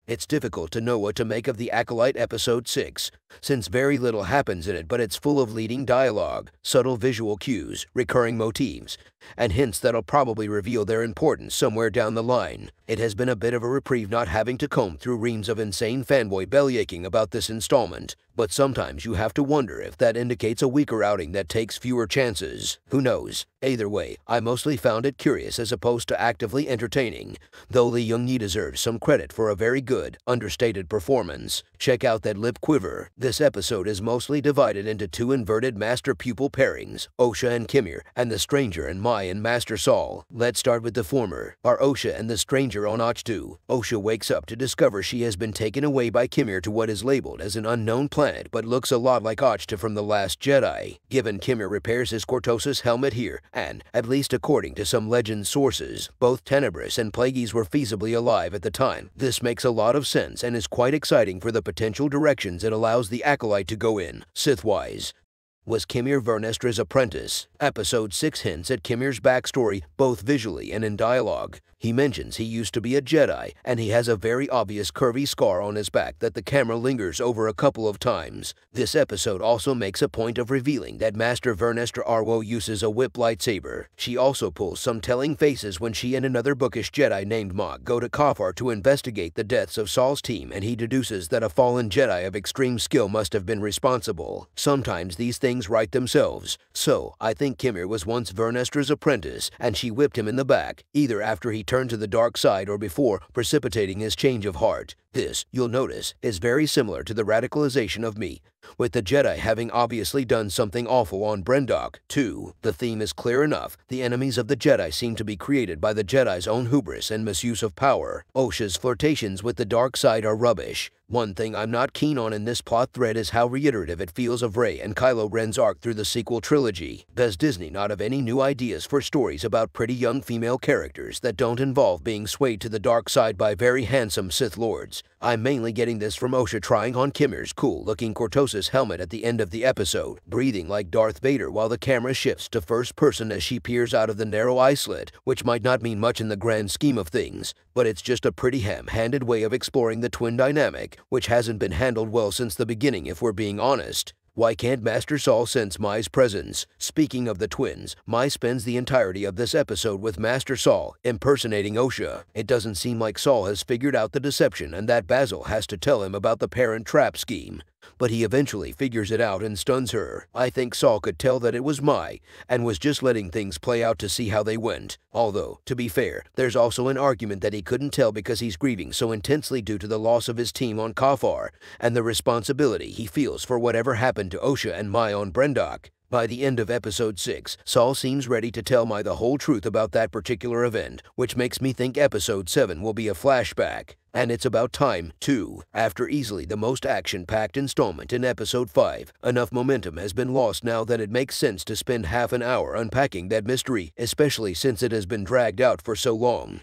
It's difficult to know what to make of the Acolyte Episode 6, since very little happens in it, but it's full of leading dialogue, subtle visual cues, recurring motifs, and hints that'll probably reveal their importance somewhere down the line. It has been a bit of a reprieve not having to comb through reams of insane fanboy bellyaching about this installment, but sometimes you have to wonder if that indicates a weaker outing that takes fewer chances. Who knows? Either way, I mostly found it curious as opposed to actively entertaining, though Lee Young-Yi deserves some credit for a very good, understated performance. Check out that lip quiver. This episode is mostly divided into two inverted master-pupil pairings, Osha and Qimir, and the Stranger and Mai and Master Saul. Let's start with the former, our Osha and the Stranger on Ahch-To. Osha wakes up to discover she has been taken away by Qimir to what is labeled as an unknown planet but looks a lot like Ahch-To from The Last Jedi. Given Qimir repairs his Cortosis helmet here, and, at least according to some legend sources, both Tenebris and Plagueis were feasibly alive at the time, this makes a lot of sense and is quite exciting for the potential directions it allows the Acolyte to go in, Sith-wise. Was Qimir Vernestra's apprentice? Episode 6 hints at Qimir's backstory, both visually and in dialogue. He mentions he used to be a Jedi, and he has a very obvious curvy scar on his back that the camera lingers over a couple of times. This episode also makes a point of revealing that Master Vernestra Arwo uses a whip lightsaber. She also pulls some telling faces when she and another bookish Jedi named Mog go to Kafar to investigate the deaths of Saul's team, and he deduces that a fallen Jedi of extreme skill must have been responsible. Sometimes these things write themselves, so I think Qimir was once Vernestra's apprentice, and she whipped him in the back, either after he turned to the dark side or before, precipitating his change of heart. This, you'll notice, is very similar to the radicalization of me, with the Jedi having obviously done something awful on Brendok, too. The theme is clear enough. The enemies of the Jedi seem to be created by the Jedi's own hubris and misuse of power. Osha's flirtations with the dark side are rubbish. One thing I'm not keen on in this plot thread is how reiterative it feels of Rey and Kylo Ren's arc through the sequel trilogy. Does Disney not have any new ideas for stories about pretty young female characters that don't involve being swayed to the dark side by very handsome Sith Lords? I'm mainly getting this from Osha trying on Qimir's cool-looking Cortosis helmet at the end of the episode, breathing like Darth Vader while the camera shifts to first person as she peers out of the narrow eye slit, which might not mean much in the grand scheme of things, but it's just a pretty ham-handed way of exploring the twin dynamic, which hasn't been handled well since the beginning if we're being honest. Why can't Master Saul sense Mai's presence? Speaking of the twins, Mai spends the entirety of this episode with Master Saul, impersonating Osha. It doesn't seem like Saul has figured out the deception and that Basil has to tell him about the parent trap scheme. But he eventually figures it out and stuns her. I think Saul could tell that it was Mai, and was just letting things play out to see how they went. Although, to be fair, there's also an argument that he couldn't tell because he's grieving so intensely due to the loss of his team on Kafar, and the responsibility he feels for whatever happened to Osha and Mai on Brendok. By the end of Episode 6, Saul seems ready to tell Mai the whole truth about that particular event, which makes me think Episode 7 will be a flashback. And it's about time, too. After easily the most action-packed installment in Episode 5, enough momentum has been lost now that it makes sense to spend half an hour unpacking that mystery, especially since it has been dragged out for so long.